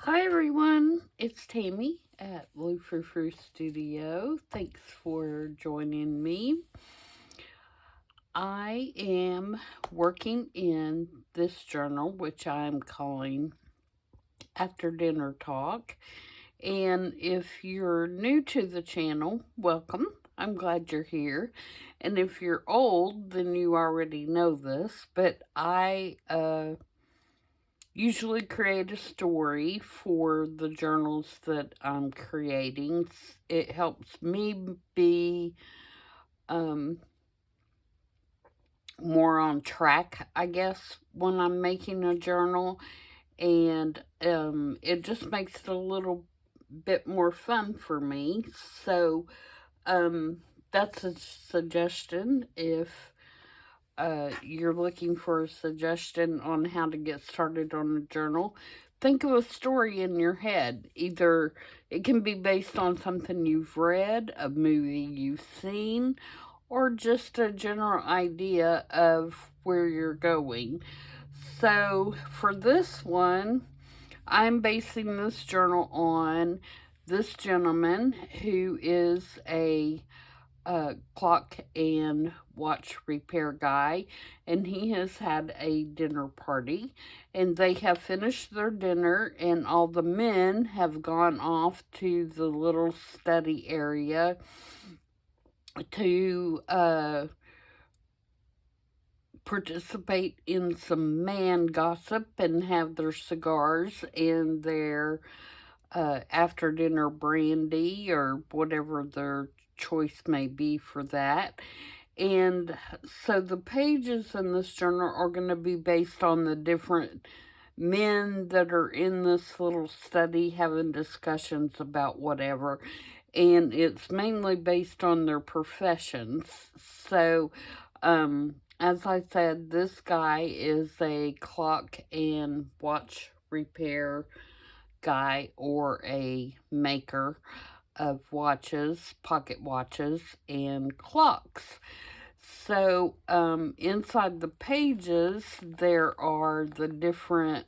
Hi everyone, it's Tammy at Frou-frou Studio. Thanks for joining me. I am working in this journal, which I'm calling After Dinner Talk. And if you're new to the channel, welcome. I'm glad you're here. And if you're old, then you already know this, but I usually create a story for the journals that I'm creating. It helps me be um, more on track, I guess, when I'm making a journal, and it just makes it a little bit more fun for me. So um, that's a suggestion if you're looking for a suggestion on how to get started on a journal. Think of a story in your head. Either it can be based on something you've read, a movie you've seen, or just a general idea of where you're going. So for this one, I'm basing this journal on this gentleman who is a clock and watch repair guy, and he has had a dinner party, and they have finished their dinner, and all the men have gone off to the little study area to participate in some man gossip and have their cigars and their after dinner brandy or whatever their choice may be for that. And so the pages in this journal are going to be based on the different men that are in this little study having discussions about whatever. And it's mainly based on their professions. So, as I said, this guy is a clock and watch repair guy or a maker of watches, pocket watches, and clocks. So, inside the pages, there are the different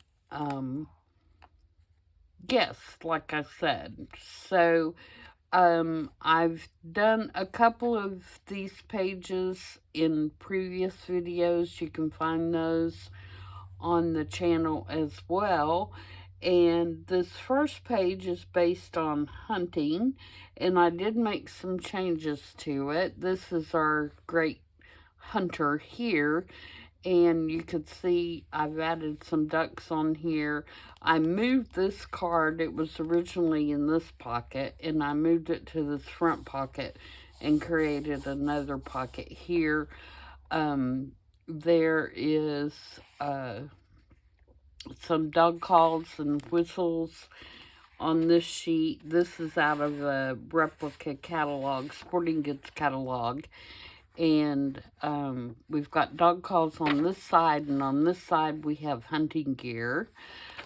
guests, like I said. So, I've done a couple of these pages in previous videos. You can find those on the channel as well. And this first page is based on hunting, and I did make some changes to it. This is our great hunter here, and you could see I've added some ducks on here. I moved this card. It was originally in this pocket, and I moved it to this front pocket and created another pocket here. There is some dog calls and whistles on this sheet. This is out of a replica catalog, sporting goods catalog. And we've got dog calls on this side, and on this side we have hunting gear.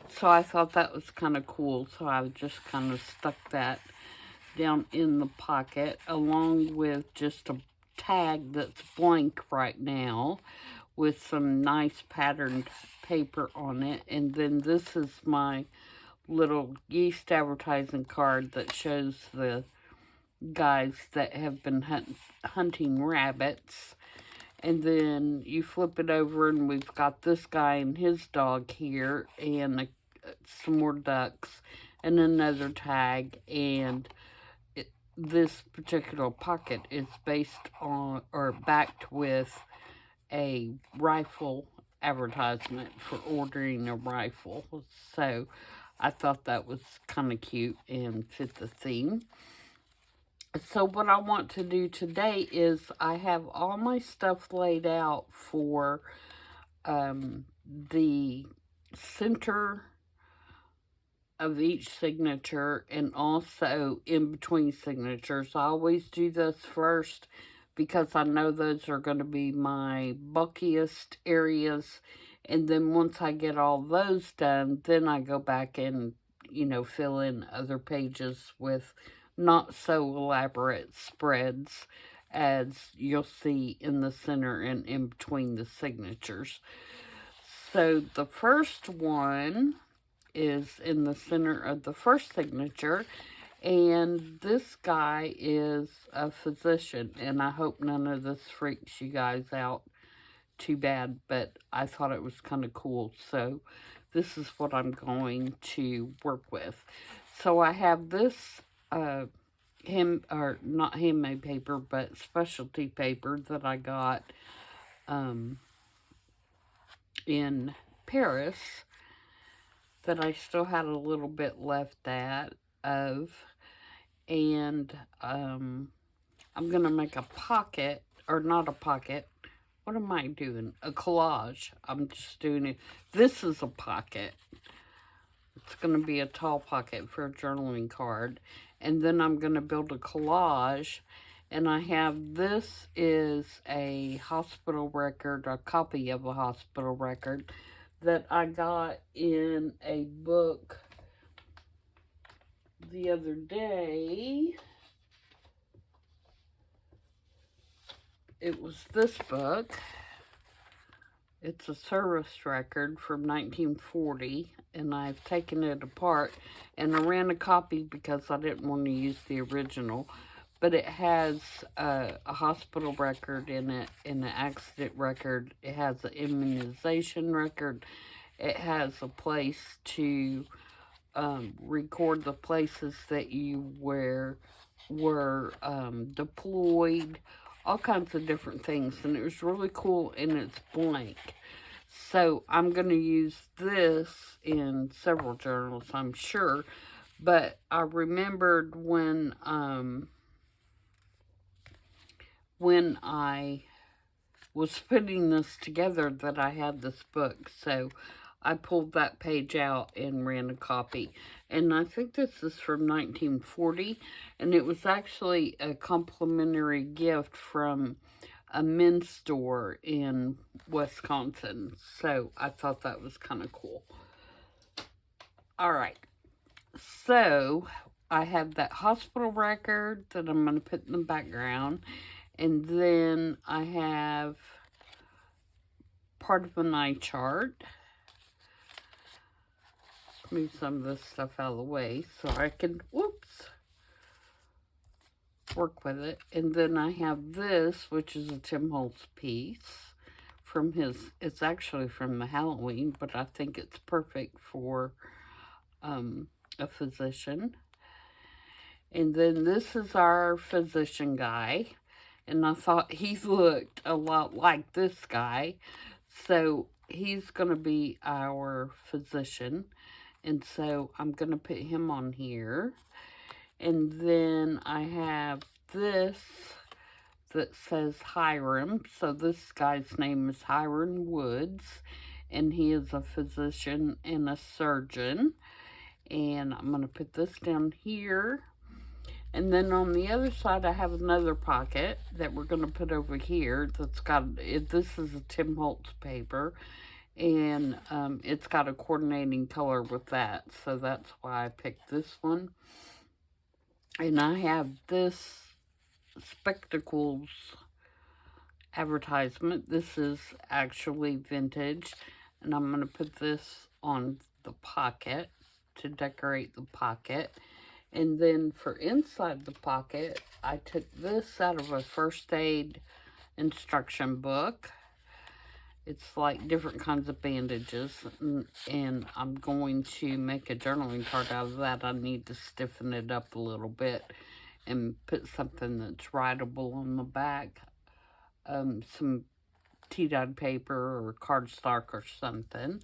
So I thought that was kind of cool, so I just kind of stuck that down in the pocket, along with just a tag that's blank right now with some nice patterned paper on it. And then this is my little yeast advertising card that shows the guys that have been hunting rabbits. And then you flip it over, and we've got this guy and his dog here, and some more ducks, and another tag. And this particular pocket is based on, or backed with, a rifle advertisement for ordering a rifle. So I thought that was kind of cute and fit the theme. So what I want to do today is I have all my stuff laid out for the center of each signature, and also in between signatures. I always do this first because I know those are going to be my bulkiest areas. And then once I get all those done, then I go back and, fill in other pages with not so elaborate spreads as you'll see in the center and in between the signatures. So the first one is in the center of the first signature. And this guy is a physician, and I hope none of this freaks you guys out too bad, but I thought it was kind of cool. So this is what I'm going to work with. So I have this not handmade paper, but specialty paper that I got in Paris that I still had a little bit left of, and I'm gonna make a pocket, or not a pocket. What am I doing? A collage. I'm just doing it. This is a pocket. It's gonna be a tall pocket for a journaling card, and then I'm gonna build a collage. And I have, this is a hospital record, a copy of a hospital record that I got in a book the other day. It was this book. It's a service record from 1940, and I've taken it apart, and I ran a copy because I didn't want to use the original. But it has a hospital record in it, and an accident record. It has an immunization record. It has a place to record the places that you were deployed, all kinds of different things. And it was really cool, and it's blank. So I'm going to use this in several journals, I'm sure. But I remembered when I was putting this together that I had this book. So I pulled that page out and ran a copy. And I think this is from 1940. And it was actually a complimentary gift from a men's store in Wisconsin. So I thought that was kind of cool. All right. So I have that hospital record that I'm going to put in the background. And then I have part of an eye chart. Move some of this stuff out of the way so I can, work with it. And then I have this, which is a Tim Holtz piece from it's actually from the Halloween, but I think it's perfect for a physician. And then this is our physician guy. And I thought he looked a lot like this guy. So he's going to be our physician. And so I'm going to put him on here. And then I have this that says Hiram. So this guy's name is Hiram Woods. And he is a physician and a surgeon. And I'm going to put this down here. And then on the other side, I have another pocket that we're going to put over here that's got, this is a Tim Holtz paper, and it's got a coordinating color with that, so that's why I picked this one. And I have this spectacles advertisement. This is actually vintage, and I'm going to put this on the pocket to decorate the pocket. And then for inside the pocket, I took this out of a first aid instruction book. It's like different kinds of bandages, and I'm going to make a journaling card out of that. I need to stiffen it up a little bit and put something that's writable on the back. Some tea-dyed paper or cardstock or something.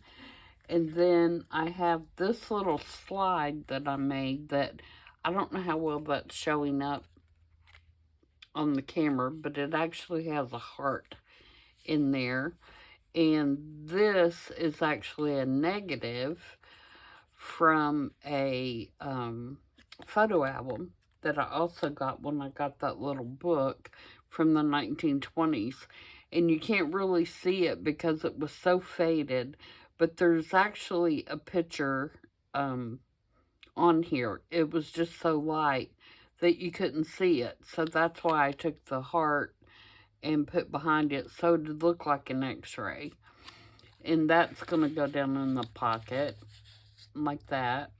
And then I have this little slide that I made that I don't know how well that's showing up on the camera, but it actually has a heart in there. And this is actually a negative from a photo album that I also got when I got that little book from the 1920s. And you can't really see it because it was so faded. But there's actually a picture on here. It was just so light that you couldn't see it. So that's why I took the heart and put behind it so it would look like an x-ray. And that's going to go down in the pocket. like that.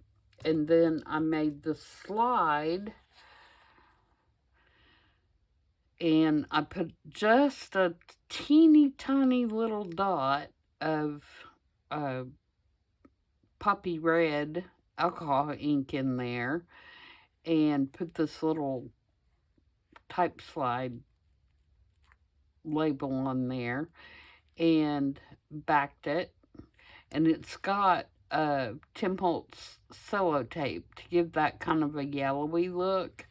And then I made the slide, and I put just a teeny tiny little dot of poppy red alcohol ink in there, and put this little type slide label on there, and backed it. And it's got Tim Holtz sellotape to give that kind of a yellowy look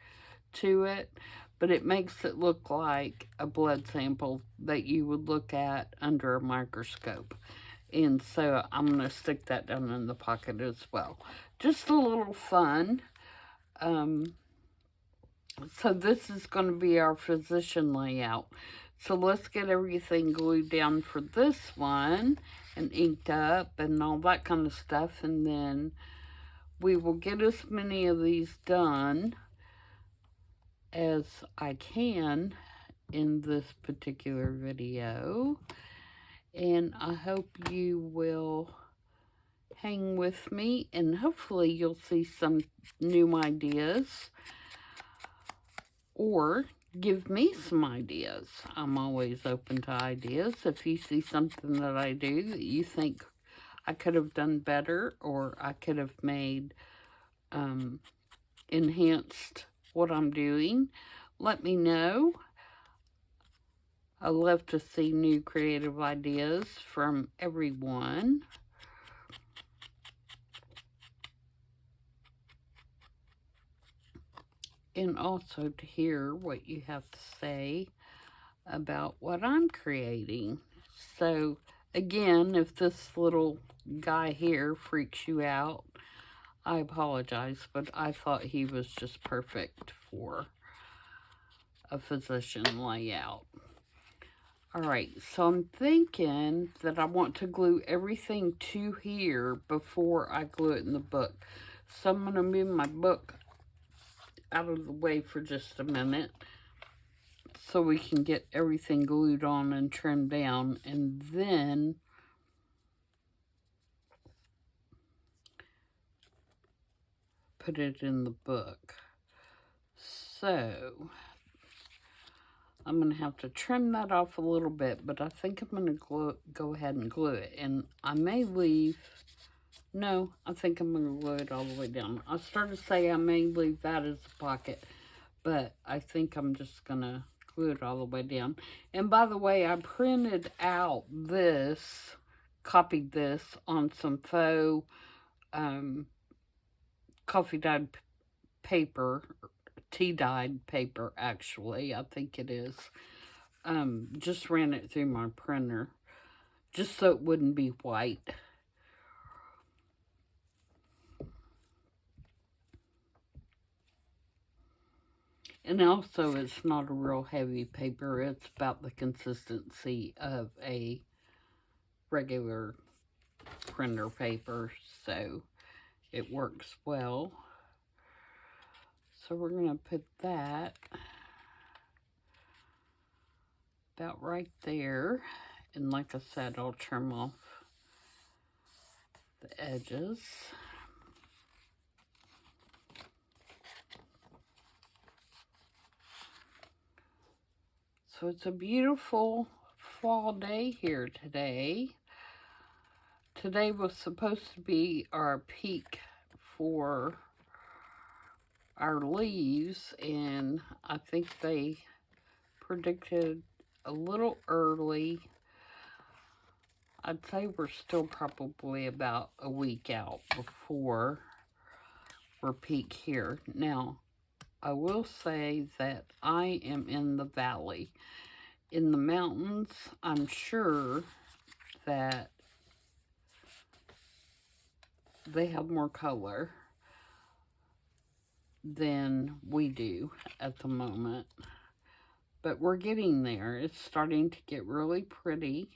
to it, but it makes it look like a blood sample that you would look at under a microscope. And so I'm going to stick that down in the pocket as well. Just a little fun. So this is going to be our physician layout. So let's get everything glued down for this one and inked up and all that kind of stuff. And then we will get as many of these done as I can in this particular video. And I hope you will hang with me, and hopefully you'll see some new ideas or give me some ideas. I'm always open to ideas. If you see something that I do that you think I could have done better, or I could have made enhanced what I'm doing, let me know. I love to see new creative ideas from everyone. And also to hear what you have to say about what I'm creating. So again, if this little guy here freaks you out, I apologize, but I thought he was just perfect for a physician layout. Alright, so I'm thinking that I want to glue everything to here before I glue it in the book. So I'm going to move my book out of the way for just a minute so we can get everything glued on and trimmed down, and then put it in the book. So I'm going to have to trim that off a little bit, but I think I'm going to go ahead and glue it. And I may leave, no, I think I'm going to glue it all the way down. I started to say I may leave that as a pocket, but I think I'm just going to glue it all the way down. And by the way, I printed out this, copied this on some faux coffee dyed paper, tea dyed paper actually, I think it is. Just ran it through my printer just so it wouldn't be white. And also, it's not a real heavy paper. It's about the consistency of a regular printer paper, so it works well. So we're going to put that about right there. And like I said, I'll trim off the edges. So it's a beautiful fall day here today. Today was supposed to be our peak for our leaves, and I think they predicted a little early. I'd say we're still probably about a week out before we're peak here. Now, I will say that I am in the valley. In the mountains, I'm sure that they have more color than we do at the moment. But we're getting there. It's starting to get really pretty.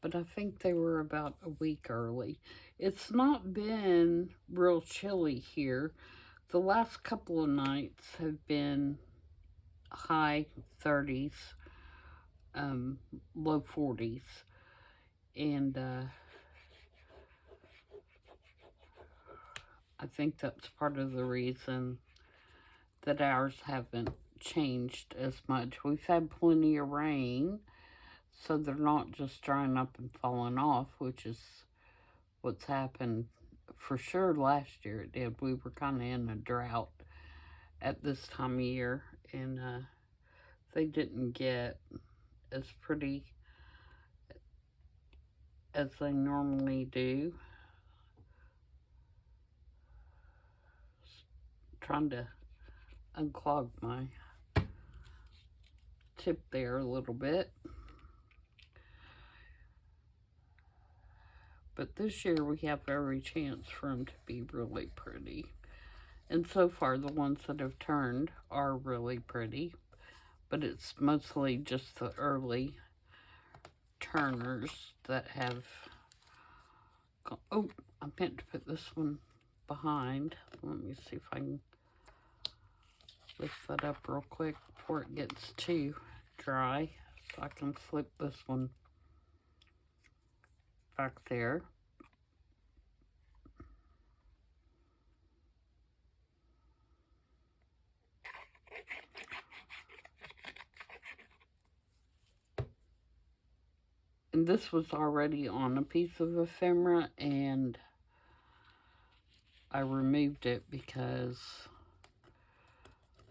But I think they were about a week early. It's not been real chilly here. The last couple of nights have been high 30s, low 40s. And I think that's part of the reason that ours haven't changed as much. We've had plenty of rain, so they're not just drying up and falling off, which is what's happened for sure last year. It did. We were kind of in a drought at this time of year, and they didn't get as pretty as they normally do. Trying to unclog my tip there a little bit. But this year we have every chance for them to be really pretty. And so far the ones that have turned are really pretty. But it's mostly just the early turners that have... Oh, I meant to put this one behind. Let me see if I can lift that up real quick before it gets too dry. So I can flip this one back there. And this was already on a piece of ephemera, and I removed it because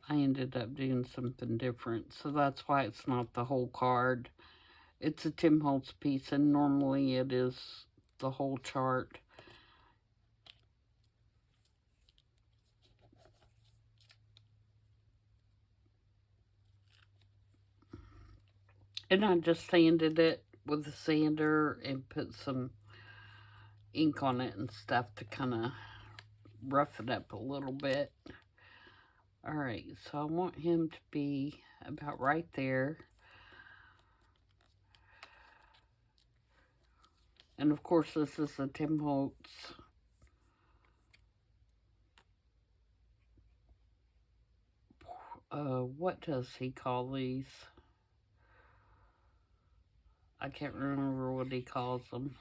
I ended up doing something different. So that's why it's not the whole card. It's a Tim Holtz piece, and normally it is the whole chart. And I just sanded it with a sander and put some ink on it and stuff to kind of rough it up a little bit. Alright, so I want him to be about right there. And of course this is a Tim Holtz what does he call these? I can't remember what he calls them.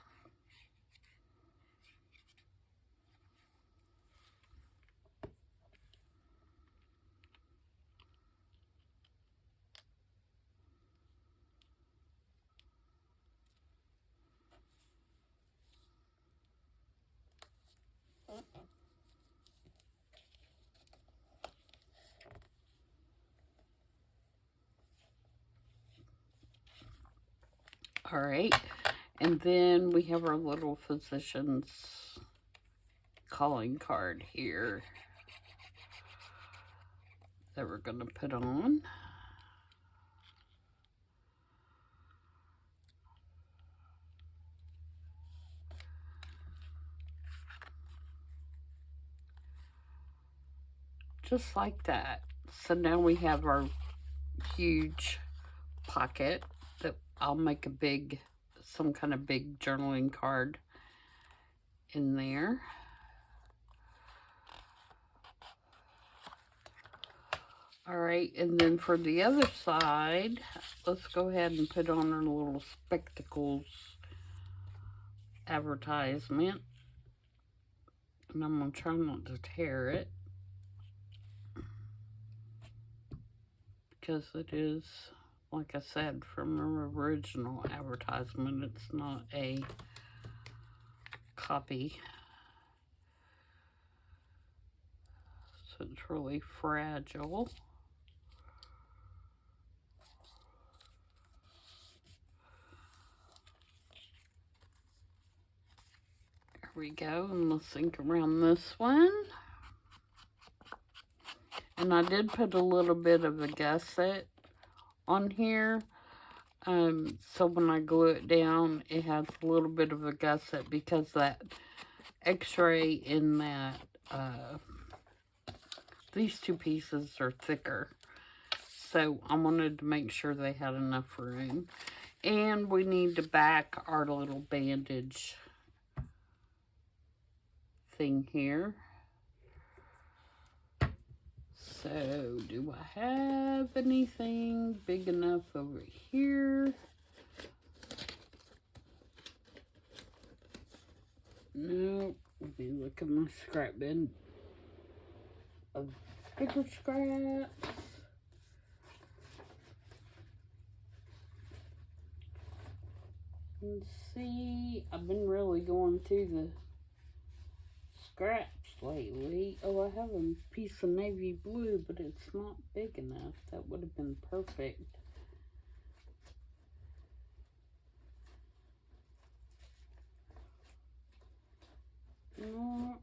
All right, and then we have our little physician's calling card here that we're going to put on. Just like that. So now we have our huge pocket that I'll make a big, some kind of big journaling card in there. All right, and then for the other side, let's go ahead and put on our little spectacles advertisement. And I'm going to try not to tear it, because it is, like I said, from an original advertisement. It's not a copy. So it's really fragile. There we go, and let's ink around this one. And I did put a little bit of a gusset on here. So when I glue it down, it has a little bit of a gusset because that x-ray in that, these two pieces are thicker. So I wanted to make sure they had enough room. And we need to back our little bandage thing here. So, do I have anything big enough over here? No, let me look at my scrap bin of paper scraps. Let's see, I've been really going through the scraps lately. Oh, I have a piece of navy blue, but it's not big enough. That would have been perfect. No.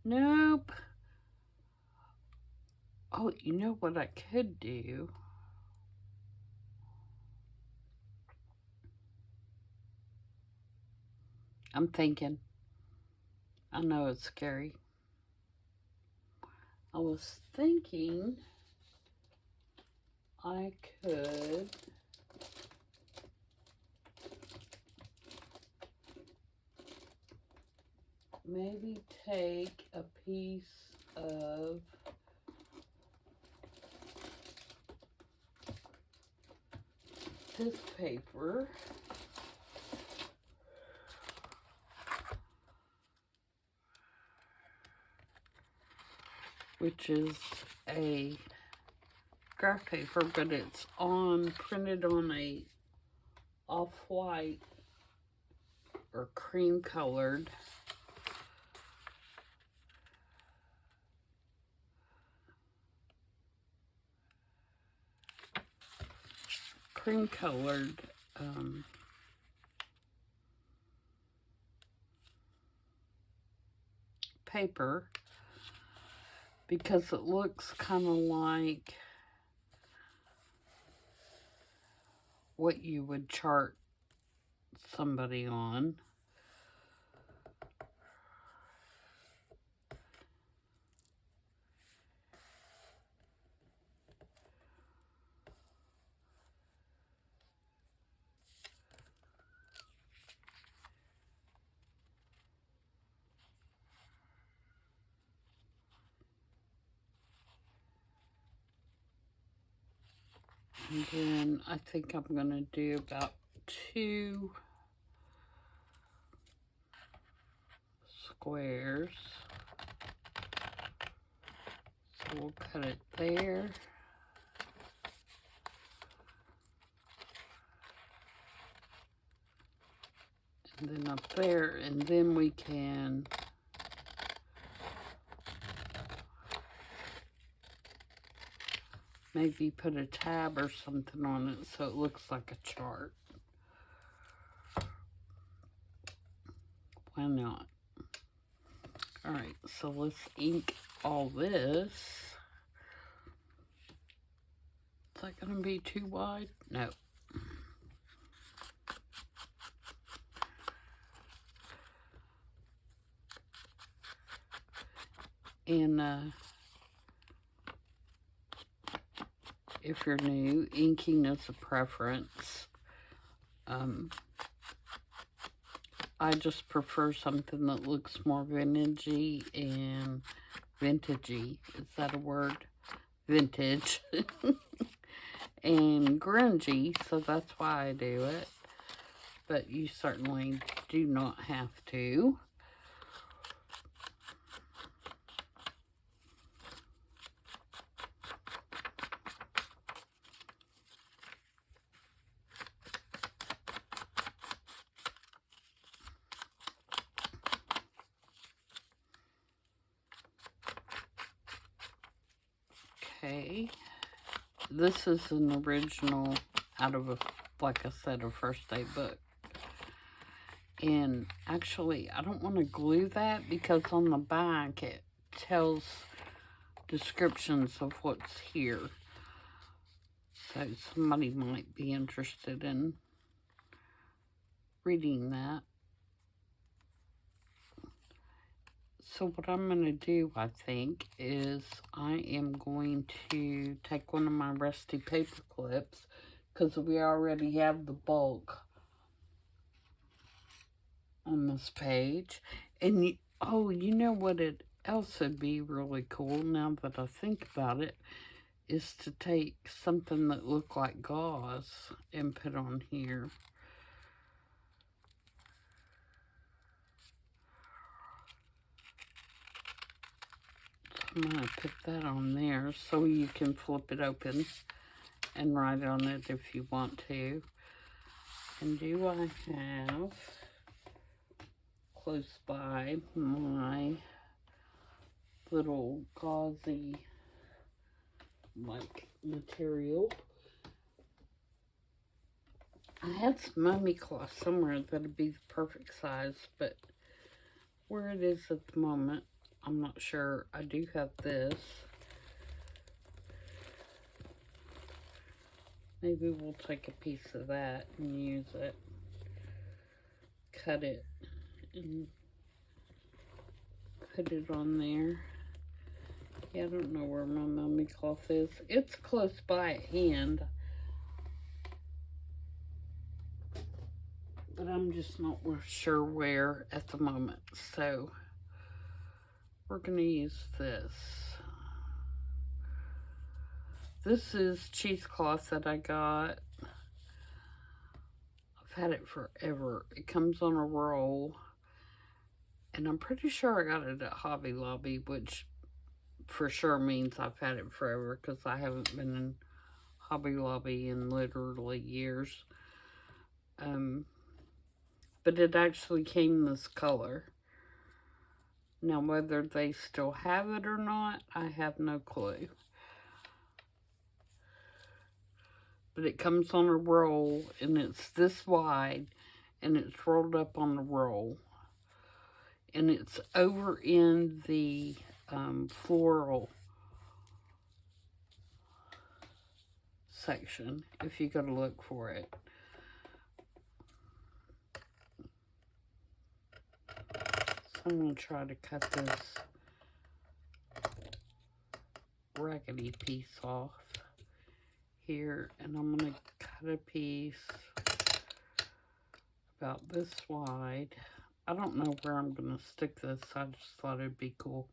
Nope. Oh, you know what I could do? I'm thinking. I know it's scary. I was thinking I could maybe take a piece of this paper, which is a graph paper, but it's printed on a off-white or cream colored paper, because it looks kind of like what you would chart somebody on. And then I think I'm going to do about 2 squares. So we'll cut it there. And then up there, and then we can maybe put a tab or something on it so it looks like a chart. Why not? All right, so let's ink all this. Is that going to be too wide? No. And if you're new, inking is a preference. I just prefer something that looks more vintagey and vintagey. Is that a word? Vintage. And grungy, so that's why I do it. But you certainly do not have to. Okay, this is an original out of a, like I said, a first aid book. And actually, I don't want to glue that because on the back it tells descriptions of what's here. So somebody might be interested in reading that. So what I'm going to do, I think, is I am going to take one of my rusty paper clips, because we already have the bulk on this page. And, you know what else would be really cool now that I think about it? is to take something that looked like gauze and put on here. I'm going to put that on there so you can flip it open and write on it if you want to. And do I have close by my little gauzy like material? I had some mummy cloth somewhere that'd be the perfect size, but where it is at the moment, I'm not sure. I do have this. Maybe we'll take a piece of that and use it. Cut it and put it on there. Yeah, I don't know where my mummy cloth is. It's close by at hand. But I'm just not sure where at the moment. So we're going to use this. This is cheesecloth that I got. I've had it forever. It comes on a roll. And I'm pretty sure I got it at Hobby Lobby, which for sure means I've had it forever because I haven't been in Hobby Lobby in literally years. But it actually came this color. Now, whether they still have it or not, I have no clue. But it comes on a roll, and it's this wide, and it's rolled up on the roll. And it's over in the floral section, if you go to look for it. So I'm going to try to cut this raggedy piece off here, and I'm going to cut a piece about this wide. I don't know where I'm going to stick this. I just thought it'd be cool.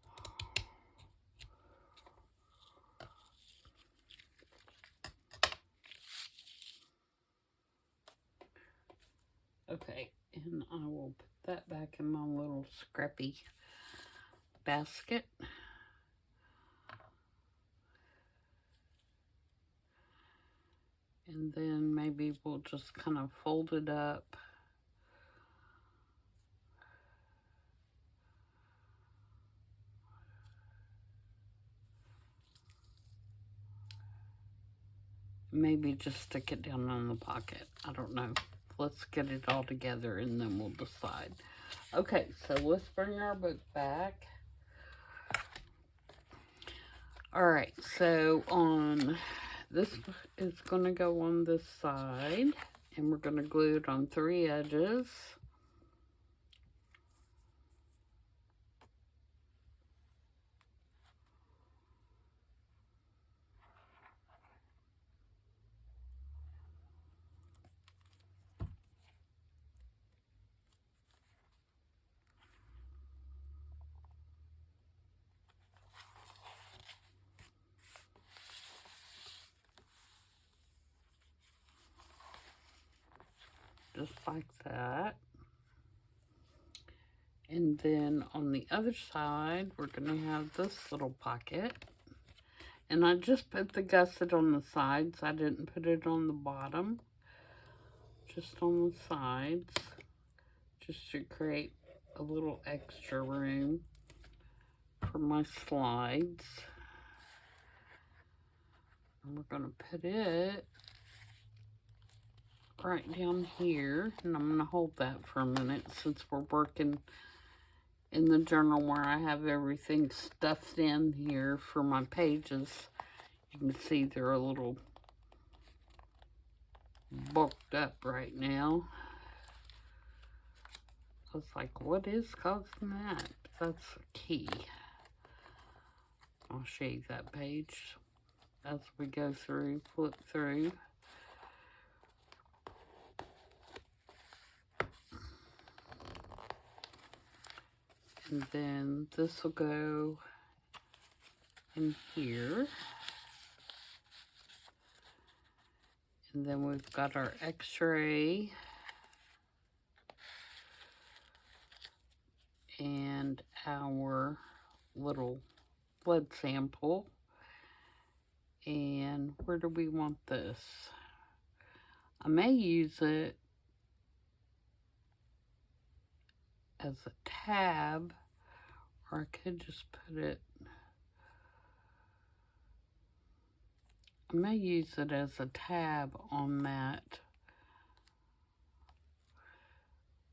Okay, and I will put that back in my little scrappy basket. And then maybe we'll just kind of fold it up. Maybe just stick it down in the pocket. I don't know. Let's get it all together and then we'll decide. Okay, so let's bring our book back. All right, so on this is going to go on this side, and we're going to glue it on 3 edges. Just like that. And then on the other side, we're going to have this little pocket. And I just put the gusset on the sides. I didn't put it on the bottom. Just on the sides. Just to create a little extra room for my slides. And we're going to put it right down here, and I'm going to hold that for a minute since we're working in the journal where I have everything stuffed in here for my pages. You can see they're a little bulked up right now. I was like, what is causing that? That's a key. I'll show you that page as we go through, flip through. And then this will go in here. And then we've got our x-ray and our little blood sample. And where do we want this? I may use it as a tab, or I could just put it, I may use it as a tab on that.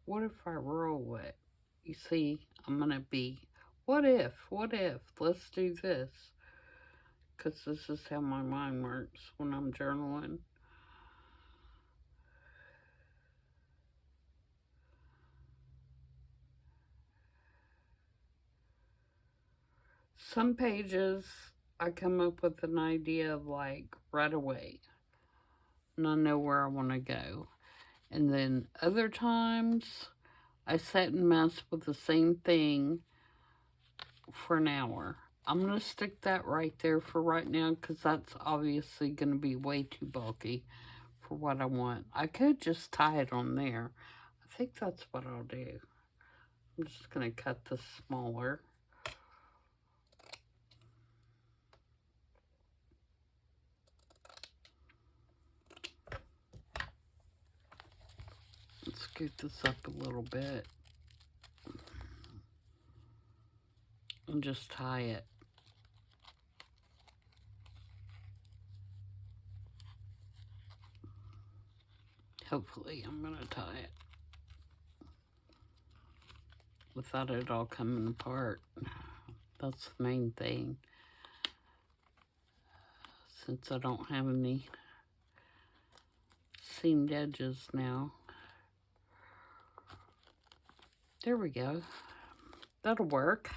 What if I roll it? You see, I'm going to be, what if, let's do this. Because this is how my mind works when I'm journaling. Some pages I come up with an idea of like right away, and I know where I want to go. And then other times I sit and mess with the same thing for an hour. I'm going to stick that right there for right now because that's obviously going to be way too bulky for what I want. I could just tie it on there. I think that's what I'll do. I'm just going to cut this smaller. Let's scoot this up a little bit and just tie it. Hopefully I'm going to tie it without it all coming apart. That's the main thing. Since I don't have any seamed edges now. There we go. That'll work.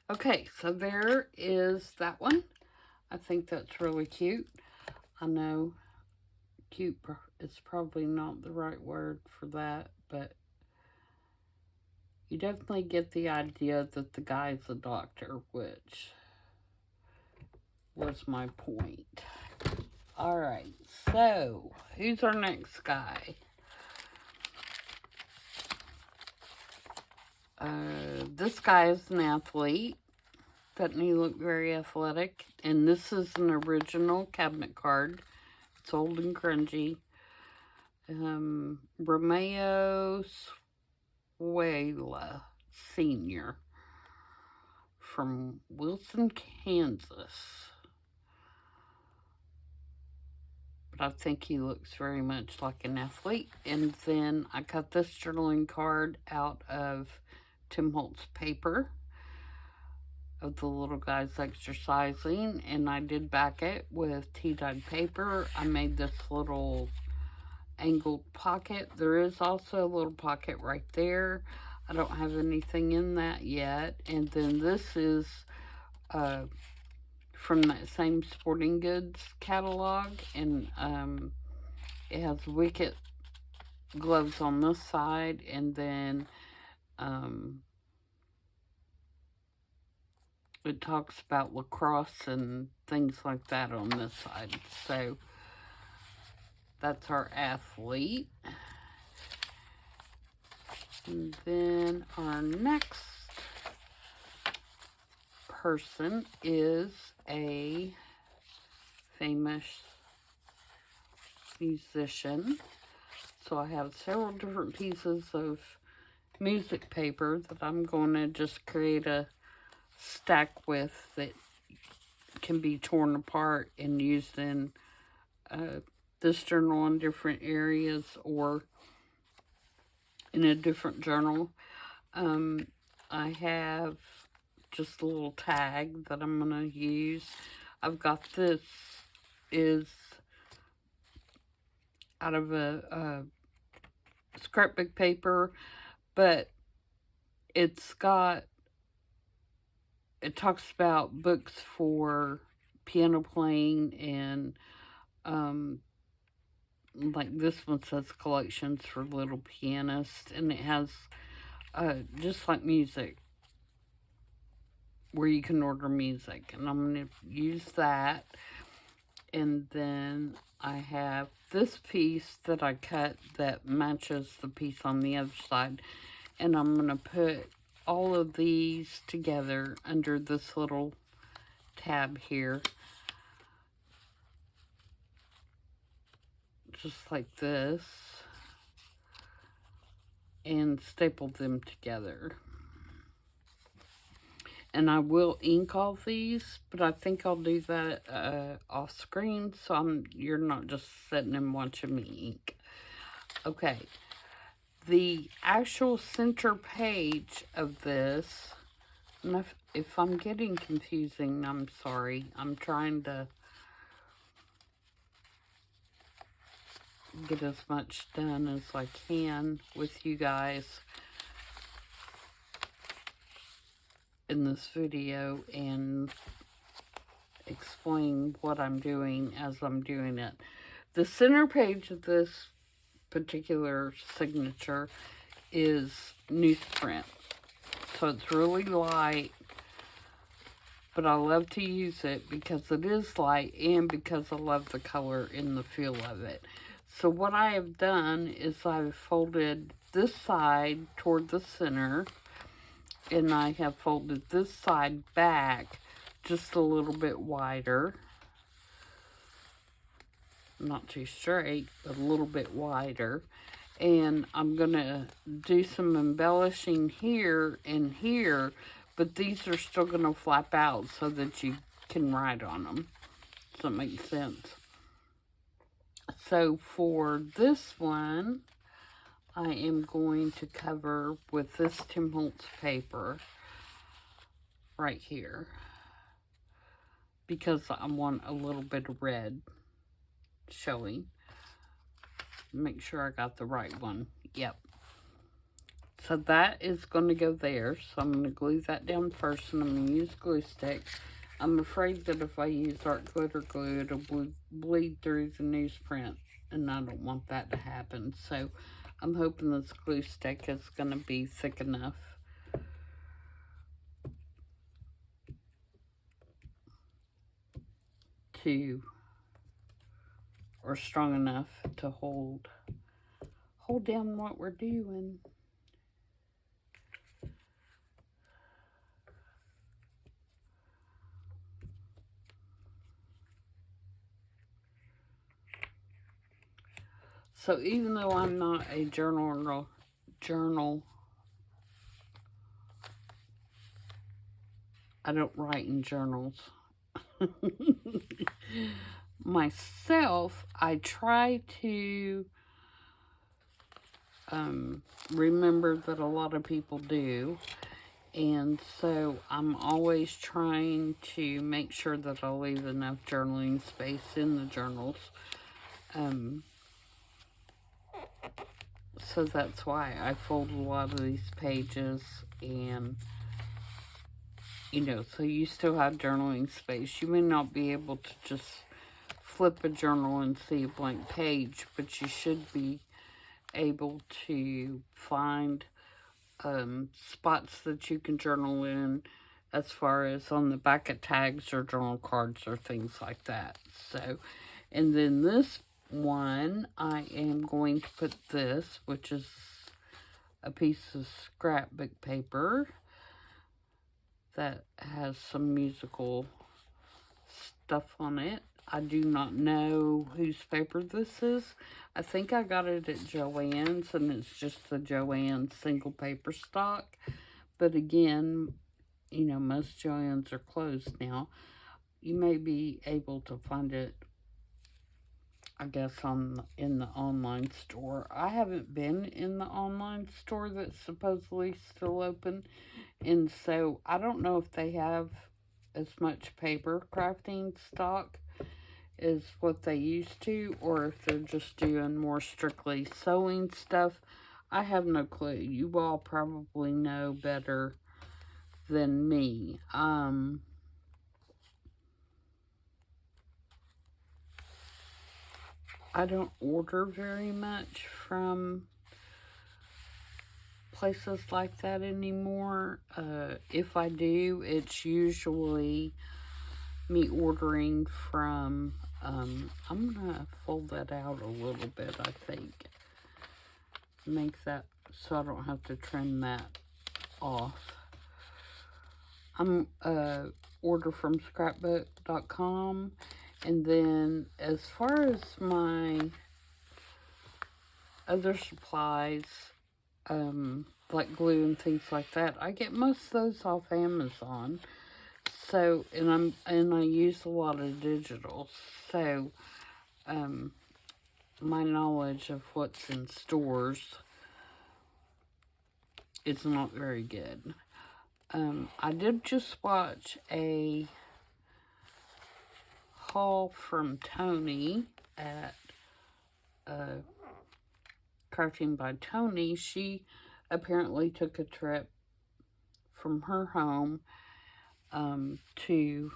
Okay, so there is that one. I think that's really cute. I know cute is probably not the right word for that, but you definitely get the idea that the guy's a doctor, which was my point. All right, so who's our next guy? This guy is an athlete. Doesn't he look very athletic? And this is an original cabinet card. It's old and grungy. Romeo Suela Sr. from Wilson, Kansas. But I think he looks very much like an athlete. And then I cut this journaling card out of Tim Holtz paper of the little guys exercising, and I did back it with tea-dyed paper. I made this little angled pocket. There is also a little pocket right there. I don't have anything in that yet. And then this is from that same sporting goods catalog, and it has wicket gloves on this side, and then it talks about lacrosse and things like that on this side. So that's our athlete. And then our next person is a famous musician. So I have several different pieces of music paper that I'm going to just create a stack with that can be torn apart and used in this journal in different areas or in a different journal. I have just a little tag that I'm going to use. I've got this is out of a scrapbook paper, but it talks about books for piano playing, and like this one says collections for little pianists, and it has just like music where you can order music, and I'm going to use that. And then I have this piece that I cut that matches the piece on the other side. And I'm going to put all of these together under this little tab here. Just like this. And staple them together. And I will ink all these, but I think I'll do that off screen, so you're not just sitting and watching me ink. Okay, the actual center page of this, and if I'm getting confusing, I'm sorry. I'm trying to get as much done as I can with you guys in this video and explain what I'm doing as I'm doing it. The center page of this particular signature is newsprint. So it's really light, but I love to use it because it is light and because I love the color and the feel of it. So what I have done is I've folded this side toward the center, and I have folded this side back just a little bit wider. Not too straight, but a little bit wider. And I'm going to do some embellishing here and here, but these are still going to flap out so that you can write on them. Does that make sense? So for this one, I am going to cover with this Tim Holtz paper right here, because I want a little bit of red showing. Make sure I got the right one. Yep. So that is going to go there. So I'm going to glue that down first, and I'm going to use glue stick. I'm afraid that if I use art glitter glue, it'll bleed through the newsprint, and I don't want that to happen. So I'm hoping this glue stick is going to be thick enough or strong enough to hold down what we're doing. So even though I'm not a journal, I don't write in journals. Myself, I try to remember that a lot of people do, and so I'm always trying to make sure that I leave enough journaling space in the journals. So that's why I fold a lot of these pages, and so you still have journaling space. You may not be able to just flip a journal and see a blank page, but you should be able to find spots that you can journal in, as far as on the back of tags or journal cards or things like that. So, and then this one, I am going to put this, which is a piece of scrapbook paper that has some musical stuff on it. I do not know whose paper this is. I think I got it at Joann's, and it's just the Joann's single paper stock. But again, most Joann's are closed now. You may be able to find it, I guess, in the online store. I haven't been in the online store that's supposedly still open, and so I don't know if they have as much paper crafting stock as what they used to, or if they're just doing more strictly sewing stuff. I have no clue. You all probably know better than me. I don't order very much from places like that anymore. If I do, it's usually me ordering from I'm gonna fold that out a little bit, I think. Make that so I don't have to trim that off. I'm order from scrapbook.com. And then as far as my other supplies, like glue and things like that, I get most of those off Amazon. So, and I use a lot of digital. So, my knowledge of what's in stores is not very good. I did just watch a haul from Tony at Crafting by Tony. She apparently took a trip from her home to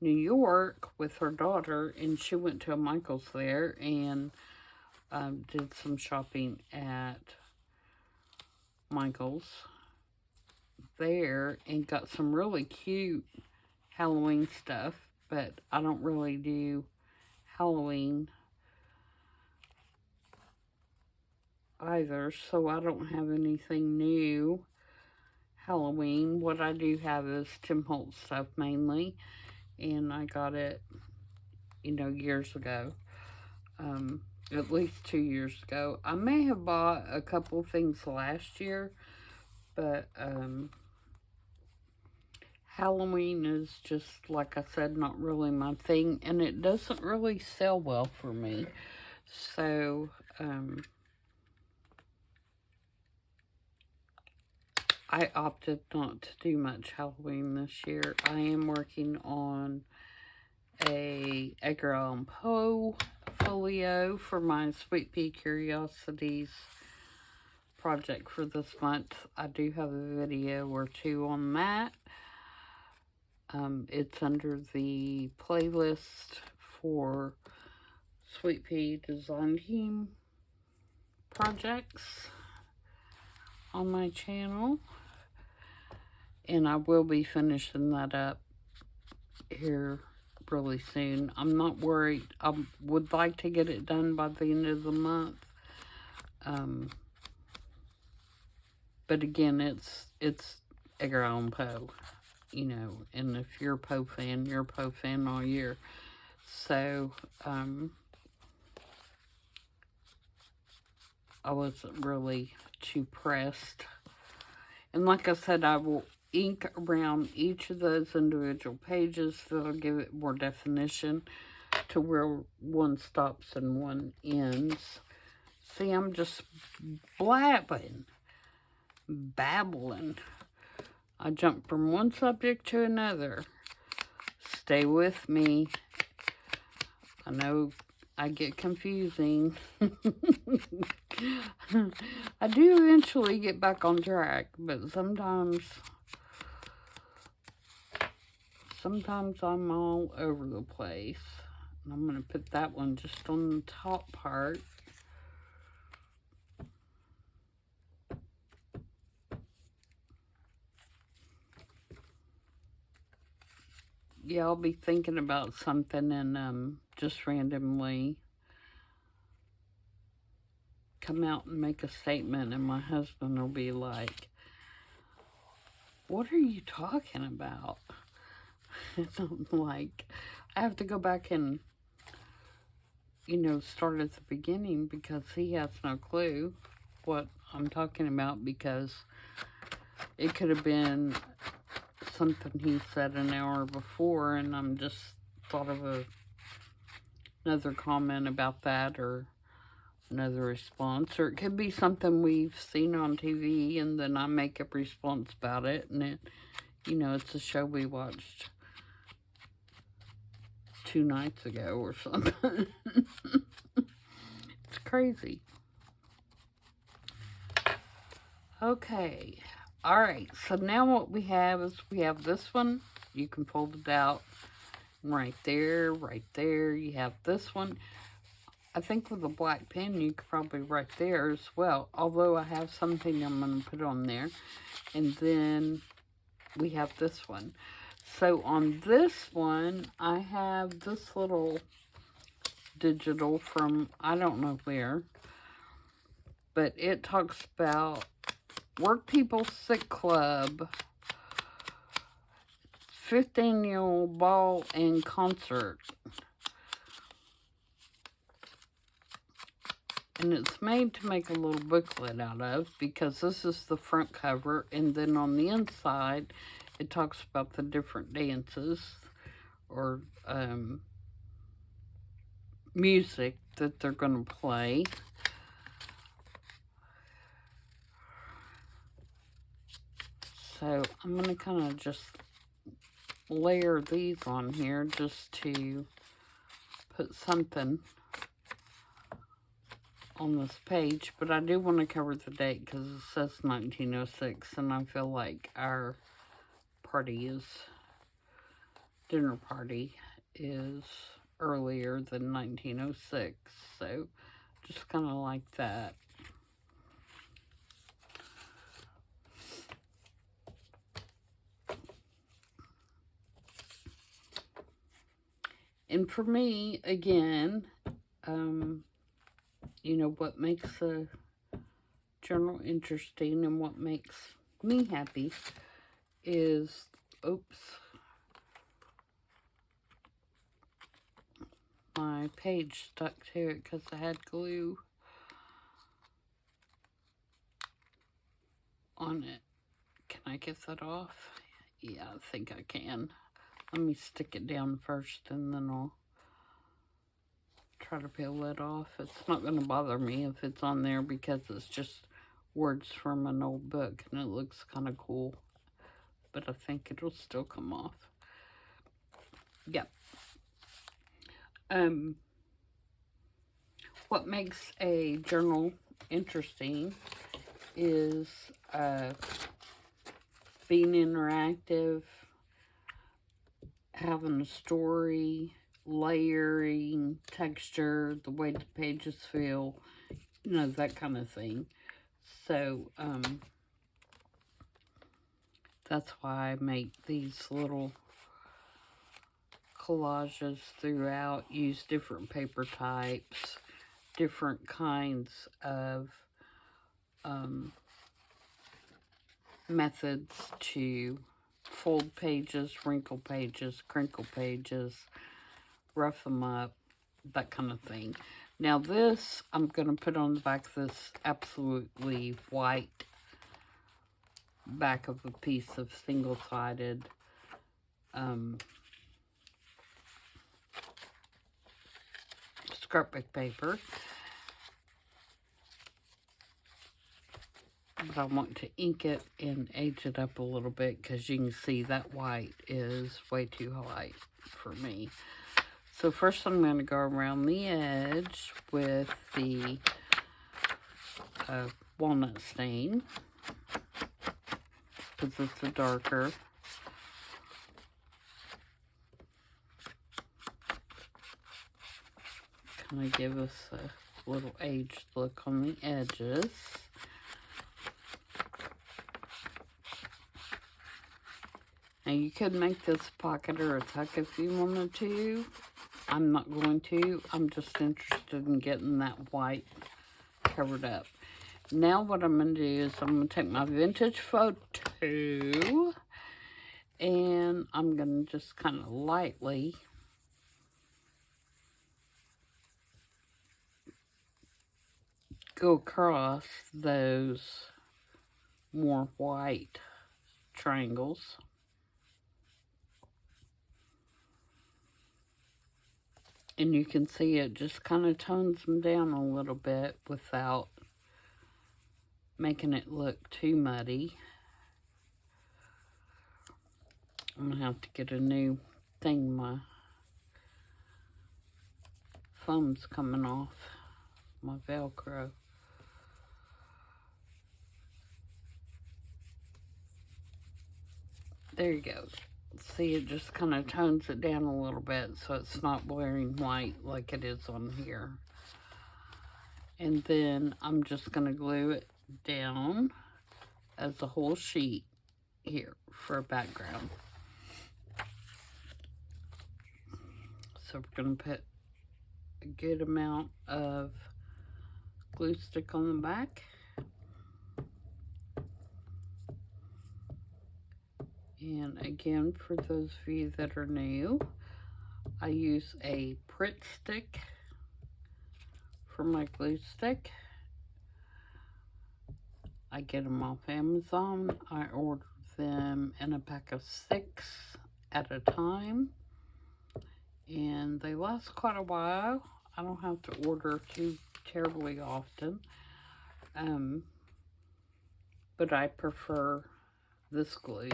New York with her daughter, and she went to a Michael's there and did some shopping at Michael's there and got some really cute Halloween stuff, but I don't really do Halloween either, so I don't have anything new Halloween. What I do have is Tim Holtz stuff mainly, and I got it, you know, years ago, at least 2 years ago. I may have bought a couple things last year, but Halloween is just, like I said, not really my thing, and it doesn't really sell well for me. So, I opted not to do much Halloween this year. I am working on a Edgar Allan Poe folio for my Sweet Pea Curiosities project for this month. I do have a video or two on that. It's under the playlist for Sweet Pea Design Team projects on my channel. And I will be finishing that up here really soon. I'm not worried. I would like to get it done by the end of the month. But again, it's Edgar Allan Poe, you know, and if you're a Poe fan, you're a Poe fan all year. So, I wasn't really too pressed. And like I said, I will ink around each of those individual pages. That'll give it more definition to where one stops and one ends. See, I'm just babbling. I jump from one subject to another. Stay with me. I know I get confusing. I do eventually get back on track, but sometimes I'm all over the place. And I'm going to put that one just on the top part. Yeah, I'll be thinking about something and just randomly come out and make a statement, and my husband will be like, "What are you talking about?" And I'm like, I have to go back and, you know, start at the beginning because he has no clue what I'm talking about, because it could have been something he said an hour before, and I'm just thought of another comment about that, or another response, or it could be something we've seen on TV, and then I make a response about it, and it, you know, it's a show we watched 2 nights ago or something. It's crazy. Okay. All right. So now what we have is we have this one. You can fold it out right there, right there. You have this one. I think with a black pen, you could probably write there as well. Although I have something I'm going to put on there. And then we have this one. So on this one, I have this little digital from, I don't know where, but it talks about Work People Sick Club 5th annual ball and concert. And it's made to make a little booklet out of, because this is the front cover, and then on the inside it talks about the different dances or music that they're going to play. So I'm going to kind of just layer these on here just to put something on this page, but I do want to cover the date because it says 1906, and I feel like our dinner party is earlier than 1906, so just kind of like that. And for me, again, you know, what makes a journal interesting and what makes me happy is, my page stuck to it because I had glue on it. Can I get that off? Yeah, I think I can. Let me stick it down first and then I'll try to peel it off. It's not going to bother me if it's on there because it's just words from an old book and it looks kind of cool. But I think it'll still come off. Yep. What makes a journal interesting is being interactive, having a story, layering, texture, the way the pages feel, you know, that kind of thing. So, that's why I make these little collages throughout, use different paper types, different kinds of methods to fold pages, wrinkle pages, crinkle pages, rough them up, that kind of thing. Now this, I'm going to put on the back of this absolutely white back of a piece of single-sided scrapbook paper. But I want to ink it and age it up a little bit because you can see that white is way too light for me. So first I'm going to go around the edge with the walnut stain because it's a darker. Kind of give us a little aged look on the edges. Now you could make this pocket or a tuck if you wanted to. I'm not going to. I'm just interested in getting that white covered up. Now what I'm going to do is I'm going to take my vintage photo and I'm going to just kind of lightly go across those more white triangles. And you can see it just kind of tones them down a little bit without making it look too muddy. I'm going to have to get a new thing. My thumb's coming off my Velcro. There you go. See, it just kind of tones it down a little bit so it's not blaring white like it is on here. And then I'm just going to glue it down as a whole sheet here for a background. So we're going to put a good amount of glue stick on the back. And again, for those of you that are new, I use a Pritt stick for my glue stick. I get them off Amazon. I order them in a pack of 6 at a time. And they last quite a while. I don't have to order too terribly often. But I prefer this glue.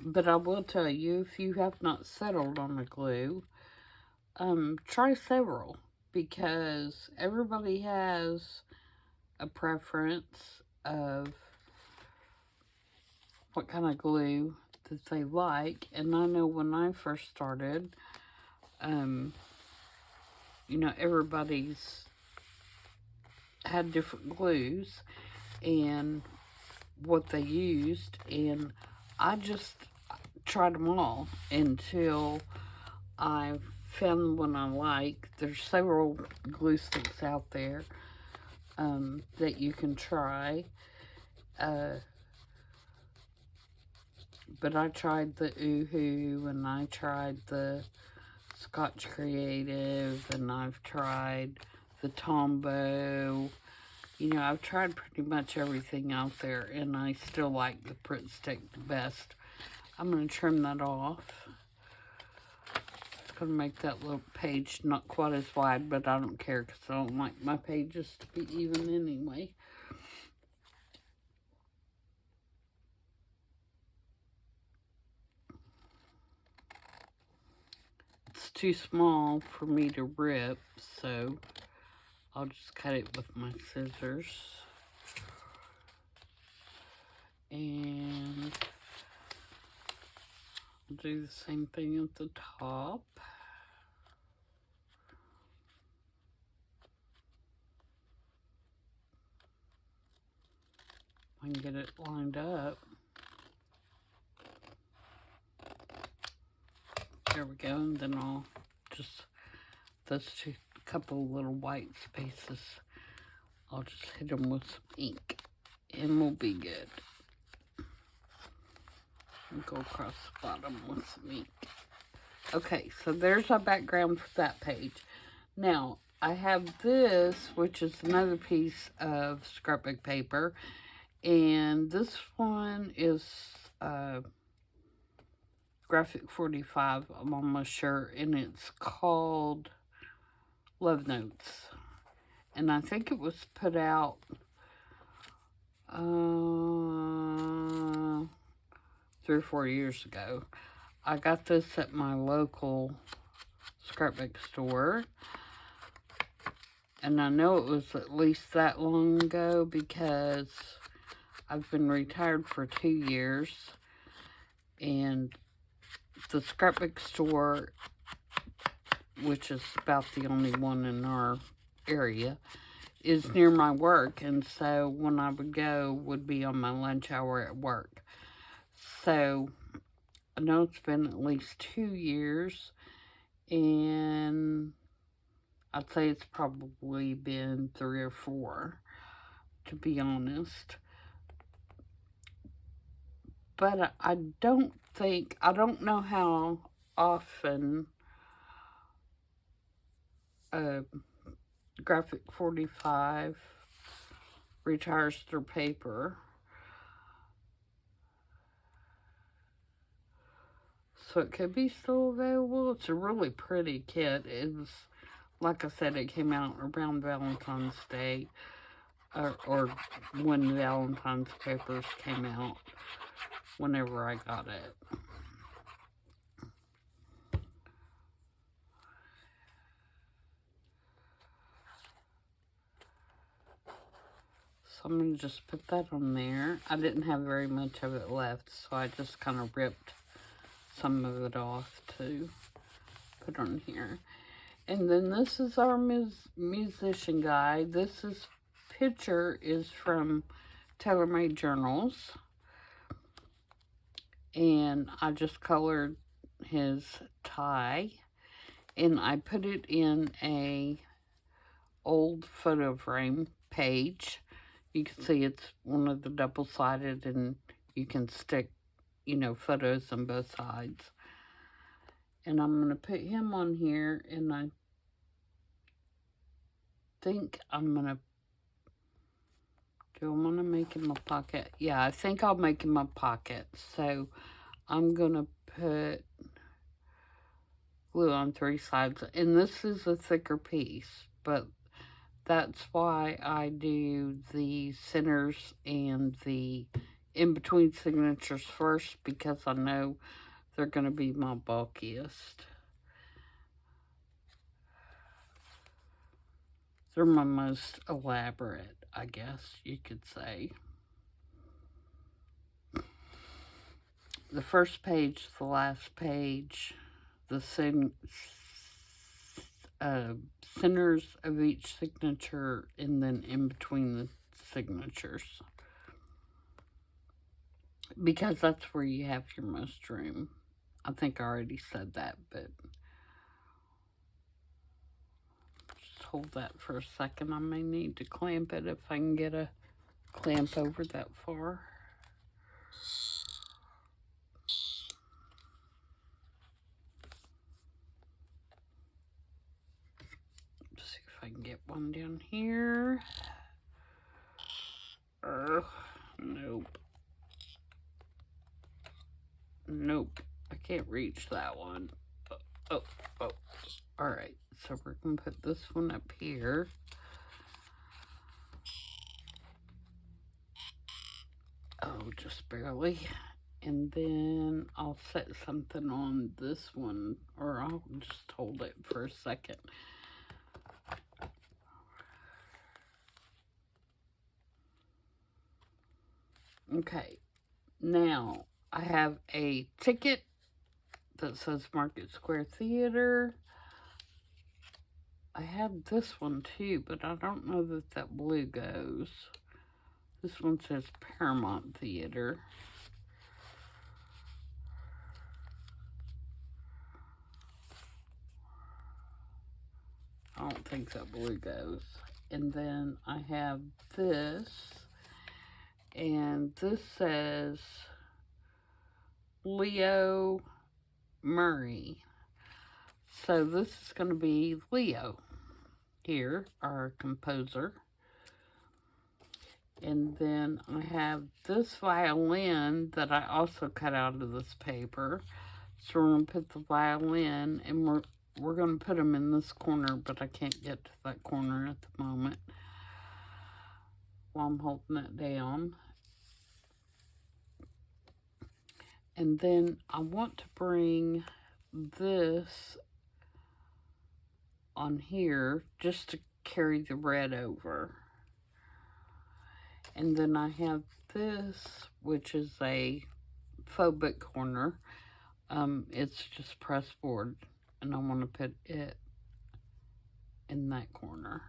But I will tell you, if you have not settled on a glue, try several, because everybody has a preference of what kind of glue that they like. And I know when I first started, you know, everybody's had different glues and what they used, and I just tried them all until I found one I like. There's several glue sticks out there that you can try, but I tried the Oohoo, and I tried the Scotch Creative, and I've tried the Tombow. You know, I've tried pretty much everything out there, and I still like the Pritt stick the best. I'm going to trim that off. It's going to make that little page not quite as wide, but I don't care, because I don't like my pages to be even anyway. It's too small for me to rip, so I'll just cut it with my scissors. And I'll do the same thing at the top. I can get it lined up. There we go, and then I'll just, those two couple little white spaces, I'll just hit them with some ink, and we'll be good. And go across the bottom with some ink. Okay, so there's our background for that page. Now, I have this, which is another piece of scrapbook paper, and this one is Graphic 45, I'm almost sure, and it's called Love Notes. And I think it was put out 3 or 4 years ago. I got this at my local scrapbook store, and I know it was at least that long ago because I've been retired for 2 years, and the scrapbook store, which is about the only one in our area, is near my work, and so when I would go would be on my lunch hour at work. So I know it's been at least 2 years, and I'd say it's probably been 3 or 4, to be honest. But I don't know how often Graphic 45 retires their paper. So it could be still available. It's a really pretty kit. It's, like I said, it came out around Valentine's Day, or when Valentine's papers came out, whenever I got it. So I'm going to just put that on there. I didn't have very much of it left, so I just kind of ripped some of it off to put on here. And then this is our musician guide. This picture is from TaylorMade Journals. And I just colored his tie, and I put it in a old photo frame page. You can see it's one of the double-sided, and you can stick, you know, photos on both sides. And I'm going to put him on here, and I think I'm going to, do I want to make him a pocket? Yeah, I think I'll make him a pocket. So I'm going to put glue on 3 sides. And this is a thicker piece, but that's why I do the centers and the in-between signatures first, because I know they're going to be my bulkiest. They're my most elaborate, I guess you could say. The first page, the last page, the centers of each signature, and then in between the signatures. Because that's where you have your most room. I think I already said that, but just hold that for a second. I may need to clamp it if I can get a clamp over that far. See if I can get one down here. Nope. Nope. I can't reach that one. Oh. Alright, so we're going to put this one up here. Oh, just barely. And then I'll set something on this one, or I'll just hold it for a second. Okay, now I have a ticket that says Market Square Theater. I have this one too, but I don't know that that blue goes. This one says Paramount Theater. I don't think that blue goes. And then I have this, and this says Leo Murray. So this is going to be Leo here, our composer. And then I have this violin that I also cut out of this paper. So we're going to put the violin, and we're going to put them in this corner, but I can't get to that corner at the moment while I'm holding it down. And then I want to bring this on here just to carry the red over. And then I have this, which is a faux book corner. It's just press board, and I want to put it in that corner.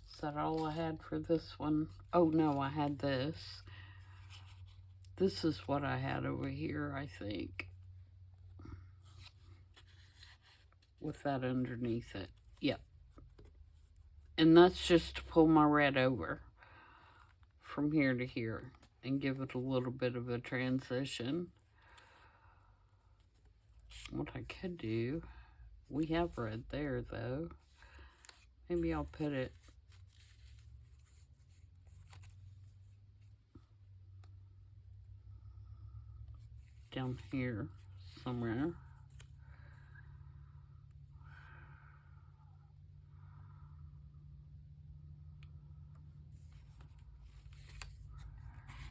Is that all I had for this one? Oh no, I had this. This is what I had over here, I think, with that underneath it. Yep. And that's just to pull my red over from here to here and give it a little bit of a transition. What I could do, we have red there though. Maybe I'll put it down here somewhere.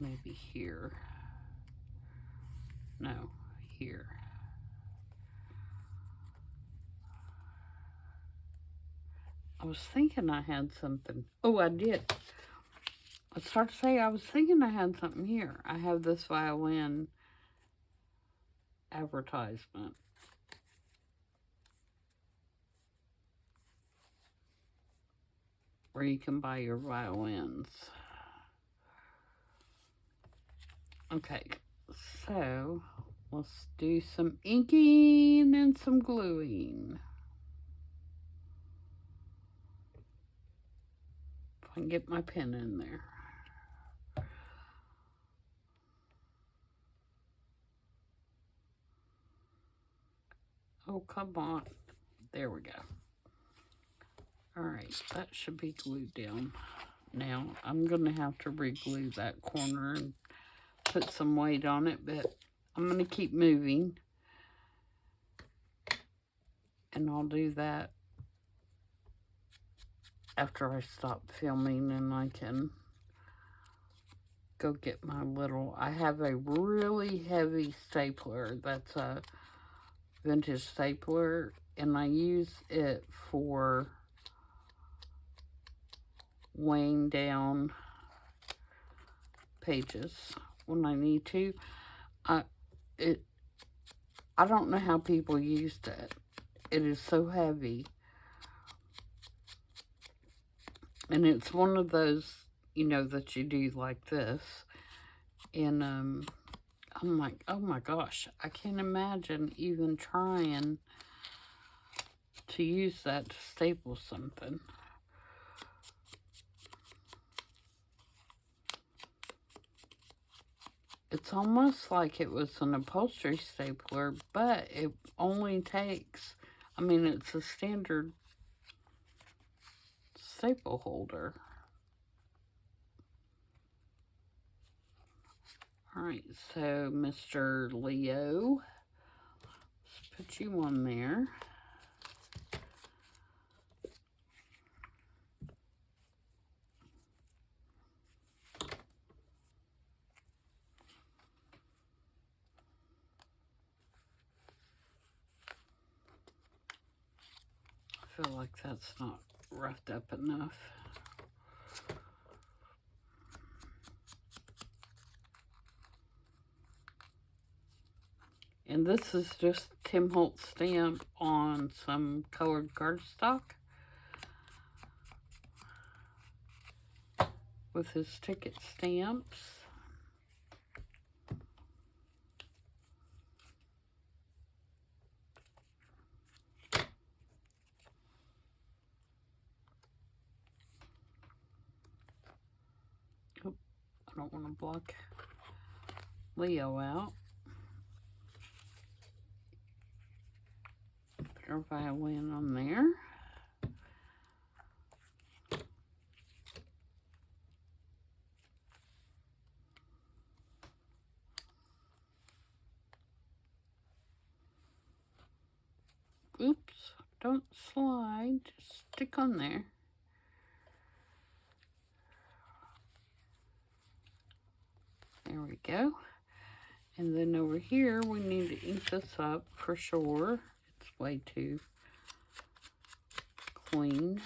Maybe here. No, here. I was thinking I had something. Oh, I did. I started to say I was thinking I had something here. I have this violin advertisement. Where you can buy your violins. Okay, so Let's do some inking and some gluing. If I can get my pen in there. Oh, come on. There we go. Alright, that should be glued down. Now, I'm going to have to re-glue that corner and put some weight on it, but I'm going to keep moving. And I'll do that after I stop filming, and I can go get my little... I have a really heavy stapler that's a vintage stapler, and I use it for weighing down pages when I need to. I don't know how people used it. It is so heavy. And it's one of those, you know, that you do like this. And I'm like, oh my gosh, I can't imagine even trying to use that to staple something. It's almost like it was an upholstery stapler, but it only takes, I mean, it's a standard staple holder. Alright, so Mr. Leo, let's put you on there. I feel like that's not roughed up enough. And this is just Tim Holtz stamp on some colored cardstock with his ticket stamps. Oh, I don't want to block Leo out. Put our violin on there. Oops, don't slide, just stick on there. There we go. And then over here, we need to ink this up for sure. It's way too clean.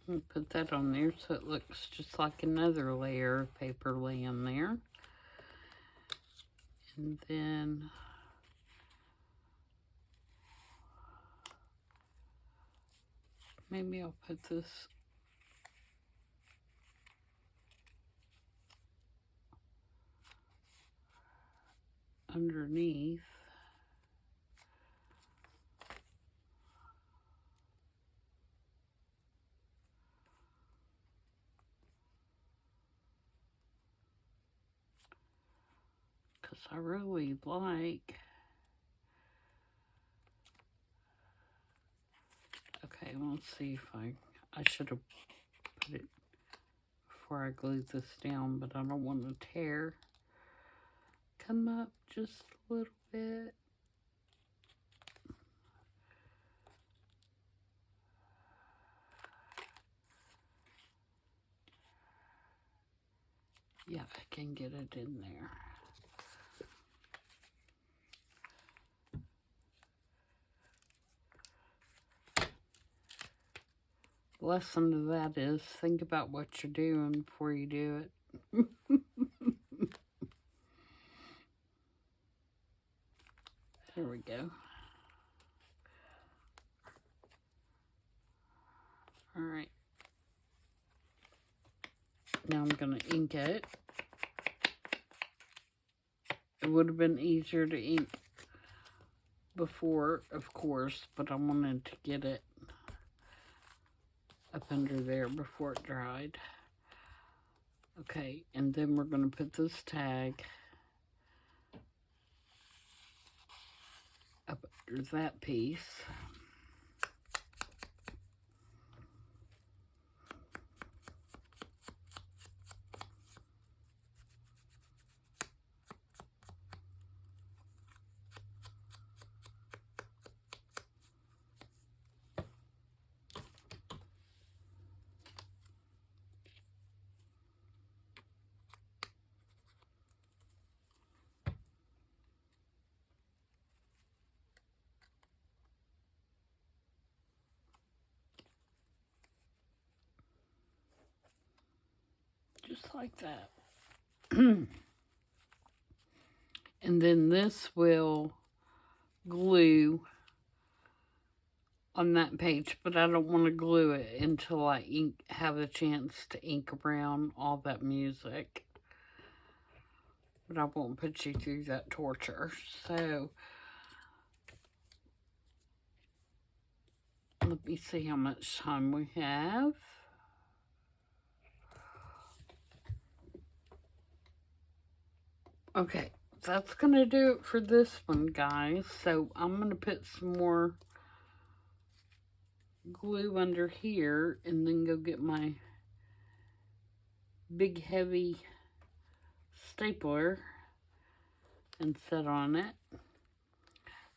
And put that on there so it looks just like another layer of paper laying there. And then maybe I'll put this underneath. Because I really like... Okay, let's see if I should have put it before I glued this down, but I don't want to tear. Come up just a little bit. can get it in there. Lesson to that is think about what you're doing before you do it. There we go. All right. Now I'm going to ink it. It would have been easier to ink before, of course, but I wanted to get it up under there before it dried. Okay, and then we're going to put this tag up under that piece. Just like that. And then this will glue on that page, but I don't want to glue it until I have a chance to ink around all that music. But I won't put you through that torture. So, let me see how much time we have. Okay, that's going to do it for this one, guys. So, I'm going to put some more glue under here and then go get my big heavy stapler and set on it.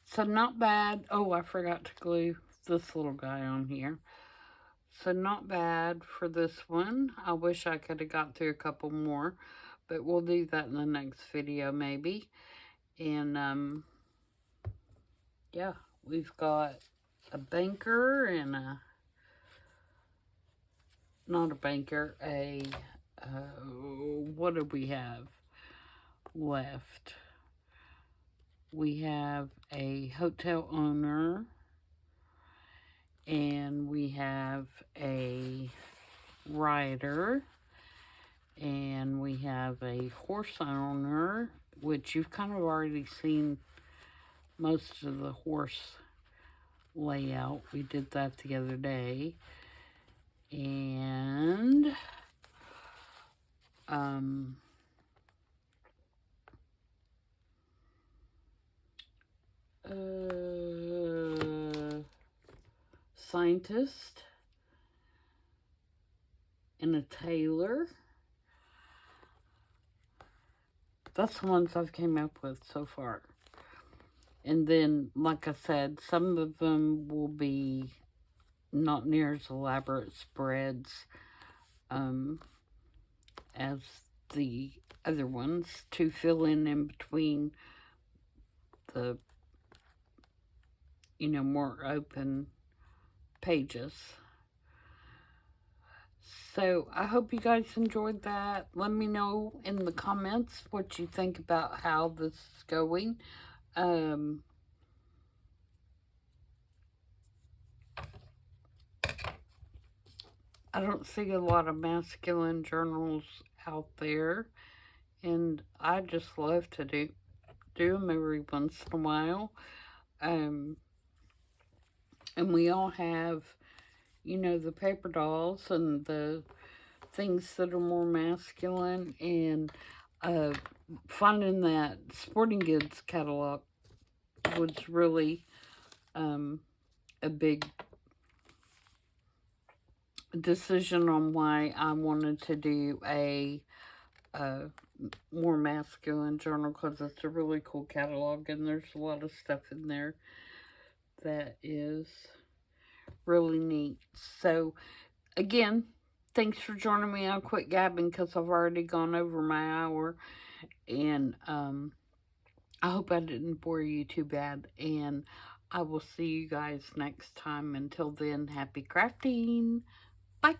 So not bad. Oh, I forgot to glue this little guy on here. So not bad for this one. I wish I could have got through a couple more, but we'll do that in the next video maybe. And yeah, we've got a banker and a, not a banker, a, what do we have left? We have a hotel owner, and we have a rider, and we have a horse owner, which you've kind of already seen most of the horse layout. We did that the other day. And scientist and a tailor. That's the ones I've came up with so far. And then, like I said, some of them will be not near as elaborate spreads as the other ones to fill in between the, you know, more open pages. So I hope you guys enjoyed that. Let me know in the comments what you think about how this is going. I don't see a lot of masculine journals out there, and I just love to do them every once in a while. And we all have, you know, the paper dolls and the things that are more masculine, and finding that sporting goods catalog was really a big decision on why I wanted to do a more masculine journal, because it's a really cool catalog and there's a lot of stuff in there that is really neat. So again, thanks for joining me on Quit Gabbing, because I've already gone over my hour. And I hope I didn't bore you too bad. And I will see you guys next time. Until then, happy crafting. Bye.